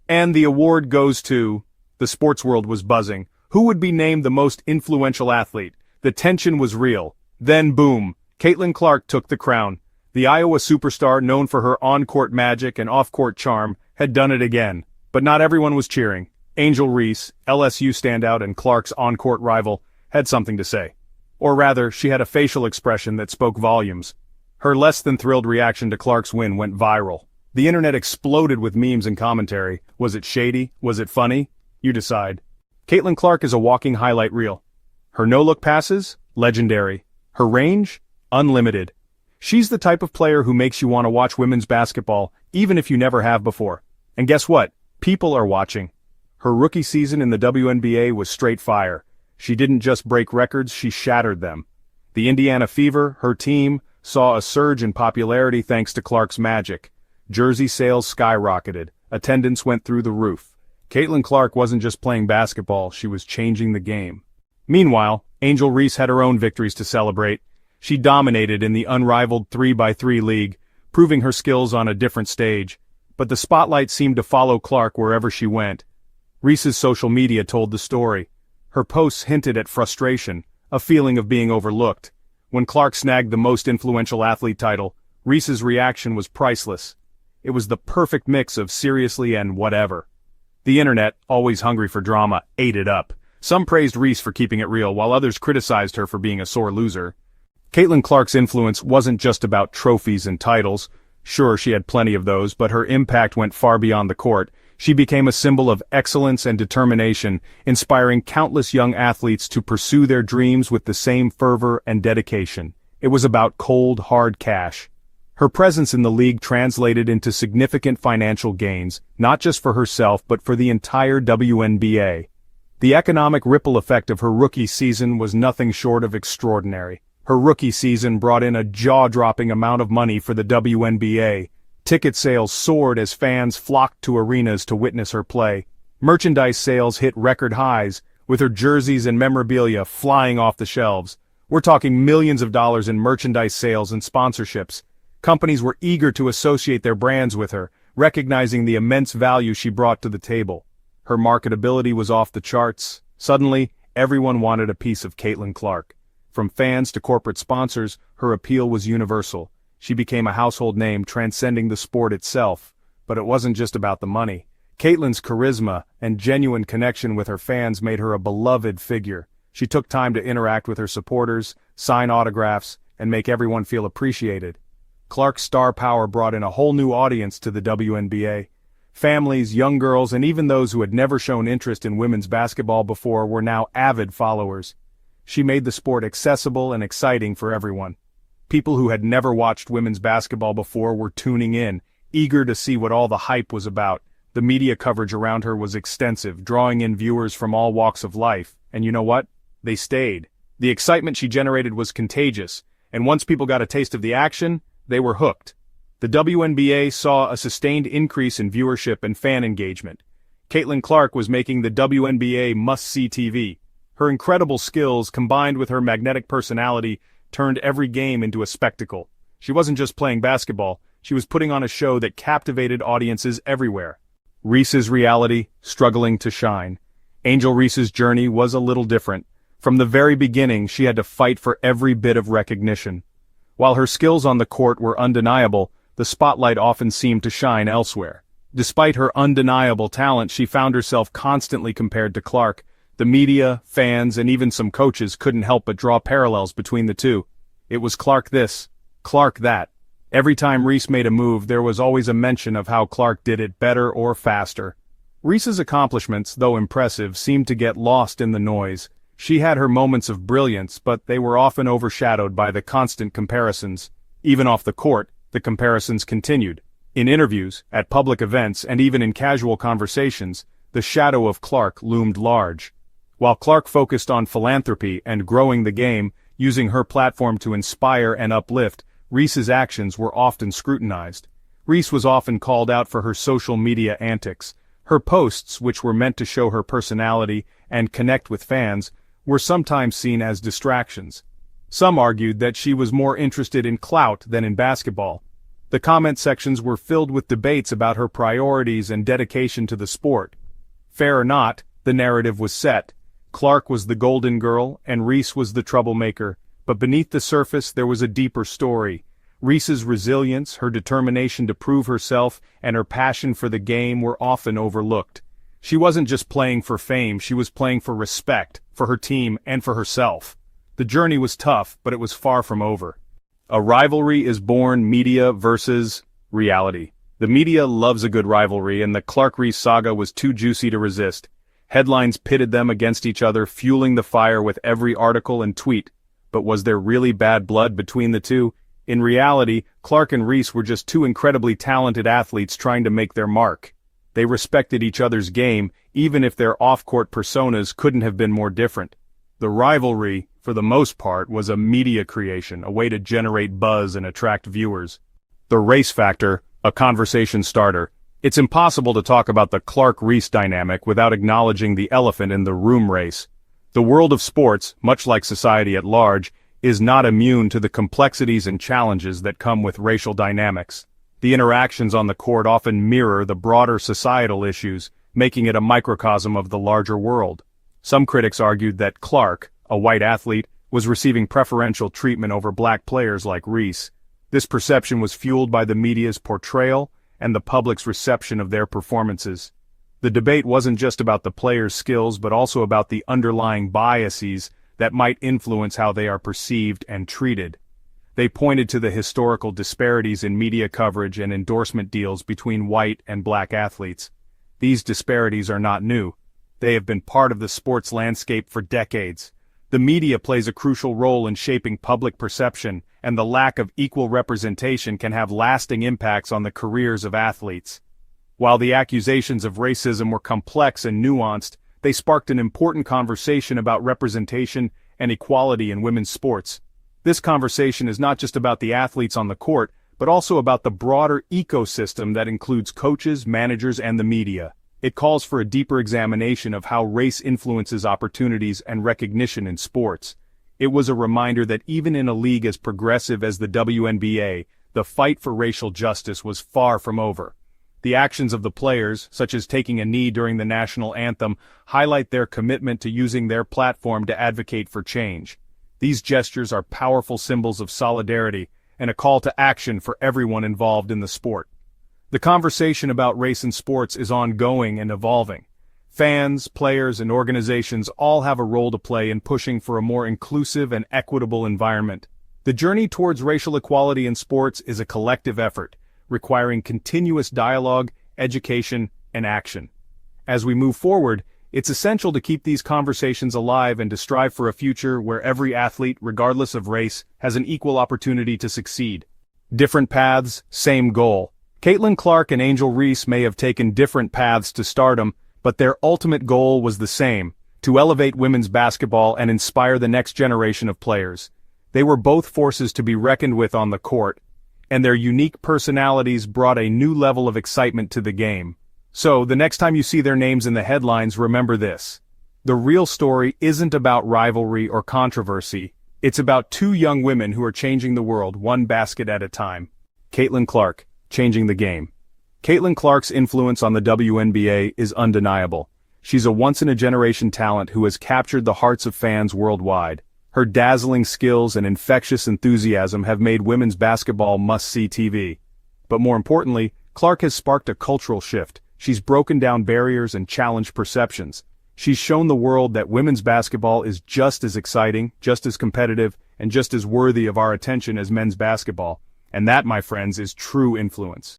And the award goes to... The sports world was buzzing. Who would be named the most influential athlete? The tension was real. Then boom, Caitlin Clark took the crown. The Iowa superstar, known for her on-court magic and off-court charm, had done it again. But not everyone was cheering. Angel Reese, LSU standout and Clark's on-court rival, had something to say. Or rather, she had a facial expression that spoke volumes. Her less-than-thrilled reaction to Clark's win went viral. The internet exploded with memes and commentary. Was it shady? Was it funny? You decide. Caitlin Clark is a walking highlight reel. Her no-look passes? Legendary. Her range? Unlimited. She's the type of player who makes you want to watch women's basketball, even if you never have before. And guess what? People are watching. Her rookie season in the WNBA was straight fire. She didn't just break records, she shattered them. The Indiana Fever, her team, saw a surge in popularity thanks to Clark's magic. Jersey sales skyrocketed. Attendance went through the roof. Caitlin Clark wasn't just playing basketball, she was changing the game. Meanwhile, Angel Reese had her own victories to celebrate. She dominated in the unrivaled 3x3 league, proving her skills on a different stage. But the spotlight seemed to follow Clark wherever she went. Reese's social media told the story. Her posts hinted at frustration, a feeling of being overlooked. When Clark snagged the most influential athlete title, Reese's reaction was priceless. It was the perfect mix of seriously and whatever. The internet, always hungry for drama, ate it up. Some praised Reese for keeping it real, while others criticized her for being a sore loser. Caitlin Clark's influence wasn't just about trophies and titles. Sure, she had plenty of those, but her impact went far beyond the court. She became a symbol of excellence and determination, inspiring countless young athletes to pursue their dreams with the same fervor and dedication. It was about cold, hard cash. Her presence in the league translated into significant financial gains, not just for herself but for the entire WNBA. The economic ripple effect of her rookie season was nothing short of extraordinary. Her rookie season brought in a jaw-dropping amount of money for the WNBA. Ticket sales soared as fans flocked to arenas to witness her play. Merchandise sales hit record highs, with her jerseys and memorabilia flying off the shelves. We're talking millions of dollars in merchandise sales and sponsorships. Companies were eager to associate their brands with her, recognizing the immense value she brought to the table. Her marketability was off the charts. Suddenly, everyone wanted a piece of Caitlin Clark. From fans to corporate sponsors, her appeal was universal. She became a household name transcending the sport itself. But it wasn't just about the money. Caitlin's charisma and genuine connection with her fans made her a beloved figure. She took time to interact with her supporters, sign autographs, and make everyone feel appreciated. Clark's star power brought in a whole new audience to the WNBA. Families, young girls, and even those who had never shown interest in women's basketball before were now avid followers. She made the sport accessible and exciting for everyone. People who had never watched women's basketball before were tuning in, eager to see what all the hype was about. The media coverage around her was extensive, drawing in viewers from all walks of life. And you know what? They stayed. The excitement she generated was contagious, and once people got a taste of the action, they were hooked. The WNBA saw a sustained increase in viewership and fan engagement. Caitlin Clark was making the WNBA must-see TV. Her incredible skills, combined with her magnetic personality, turned every game into a spectacle. She wasn't just playing basketball, she was putting on a show that captivated audiences everywhere. Reese's reality, struggling to shine. Angel Reese's journey was a little different. From the very beginning, she had to fight for every bit of recognition. While her skills on the court were undeniable, the spotlight often seemed to shine elsewhere. Despite her undeniable talent, she found herself constantly compared to Clark. The media, fans, and even some coaches couldn't help but draw parallels between the two. It was Clark this, Clark that. Every time Reese made a move, there was always a mention of how Clark did it better or faster. Reese's accomplishments, though impressive, seemed to get lost in the noise. She had her moments of brilliance, but they were often overshadowed by the constant comparisons. Even off the court, the comparisons continued. In interviews, at public events, and even in casual conversations, the shadow of Clark loomed large. While Clark focused on philanthropy and growing the game, using her platform to inspire and uplift, Reese's actions were often scrutinized. Reese was often called out for her social media antics. Her posts, which were meant to show her personality and connect with fans, were sometimes seen as distractions. Some argued that she was more interested in clout than in basketball. The comment sections were filled with debates about her priorities and dedication to the sport. Fair or not, the narrative was set. Clark was the golden girl, and Reese was the troublemaker. But beneath the surface there was a deeper story. Reese's resilience, her determination to prove herself, and her passion for the game were often overlooked. She wasn't just playing for fame, she was playing for respect, for her team, and for herself. The journey was tough, but it was far from over. A rivalry is born, media versus reality. The media loves a good rivalry, and the Clark-Reese saga was too juicy to resist. Headlines pitted them against each other, fueling the fire with every article and tweet. But was there really bad blood between the two? In reality, Clark and Reese were just two incredibly talented athletes trying to make their mark. They respected each other's game, even if their off-court personas couldn't have been more different. The rivalry, for the most part, was a media creation, a way to generate buzz and attract viewers. The race factor, a conversation starter. It's impossible to talk about the Clark-Reese dynamic without acknowledging the elephant in the room race. The world of sports, much like society at large, is not immune to the complexities and challenges that come with racial dynamics. The interactions on the court often mirror the broader societal issues, making it a microcosm of the larger world. Some critics argued that Clark, a white athlete, was receiving preferential treatment over black players like Reese. This perception was fueled by the media's portrayal and the public's reception of their performances. The debate wasn't just about the players' skills but also about the underlying biases that might influence how they are perceived and treated. They pointed to the historical disparities in media coverage and endorsement deals between white and black athletes. These disparities are not new. They have been part of the sports landscape for decades. The media plays a crucial role in shaping public perception, and the lack of equal representation can have lasting impacts on the careers of athletes. While the accusations of racism were complex and nuanced, they sparked an important conversation about representation and equality in women's sports. This conversation is not just about the athletes on the court, but also about the broader ecosystem that includes coaches, managers, and the media. It calls for a deeper examination of how race influences opportunities and recognition in sports. It was a reminder that even in a league as progressive as the WNBA, the fight for racial justice was far from over. The actions of the players, such as taking a knee during the national anthem, highlight their commitment to using their platform to advocate for change. These gestures are powerful symbols of solidarity and a call to action for everyone involved in the sport. The conversation about race in sports is ongoing and evolving. Fans, players, and organizations all have a role to play in pushing for a more inclusive and equitable environment. The journey towards racial equality in sports is a collective effort, requiring continuous dialogue, education, and action. As we move forward, it's essential to keep these conversations alive and to strive for a future where every athlete, regardless of race, has an equal opportunity to succeed. Different paths, same goal. Caitlin Clark and Angel Reese may have taken different paths to stardom, but their ultimate goal was the same: to elevate women's basketball and inspire the next generation of players. They were both forces to be reckoned with on the court, and their unique personalities brought a new level of excitement to the game. So, the next time you see their names in the headlines, remember this. The real story isn't about rivalry or controversy. It's about two young women who are changing the world, one basket at a time. Caitlin Clark, changing the game. Caitlin Clark's influence on the WNBA is undeniable. She's a once-in-a-generation talent who has captured the hearts of fans worldwide. Her dazzling skills and infectious enthusiasm have made women's basketball must-see TV. But more importantly, Clark has sparked a cultural shift. She's broken down barriers and challenged perceptions. She's shown the world that women's basketball is just as exciting, just as competitive, and just as worthy of our attention as men's basketball. And that, my friends, is true influence.